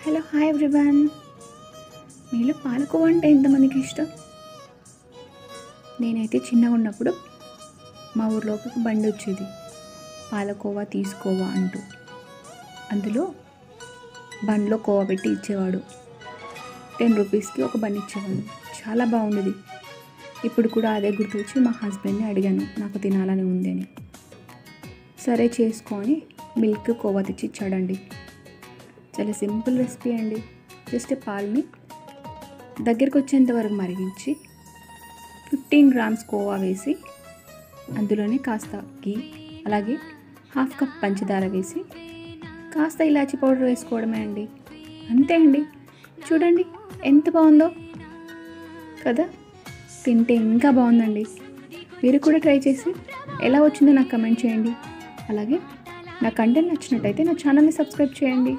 Hello hi everyone. మీలో పాలకోవా అంటే ఎంతమందికి ఇష్టం? నేనైతే చిన్నగా ఉన్నప్పుడు మా ఊర్లోకి ఒక బండి వచ్చేది, పాలకోవా తీసుకోవా అంటూ. అందులో బండిలో కోవా పెట్టి ఇచ్చేవాడు. 10 రూపీస్కి ఒక బండి ఇచ్చేవాడు. చాలా బాగుండేది. ఇప్పుడు కూడా అదే గుర్తు వచ్చి మా హస్బెండ్ని అడిగాను, నాకు తినాలని ఉంది అని. సరే చేసుకొని మిల్క్ కోవా తెచ్చి ఇచ్చాడండి. చాలా సింపుల్ రెసిపీ అండి. జస్ట్ పాలని దగ్గరికి వచ్చేంత వరకు మరిగించి 15 గ్రామ్స్ కోవా వేసి అందులోనే కాస్త ఘీ, అలాగే 1/2 కప్ పంచదార వేసి కాస్త ఇలాచీ పౌడర్ వేసుకోవడమే అండి. అంతే అండి. చూడండి ఎంత బాగుందో కదా. తింటే ఇంకా బాగుందండి. మీరు కూడా ట్రై చేసి ఎలా వచ్చిందో నాకు కమెంట్ చేయండి. అలాగే నా కంటెంట్ నచ్చినట్టయితే నా ఛానల్ని సబ్స్క్రైబ్ చేయండి.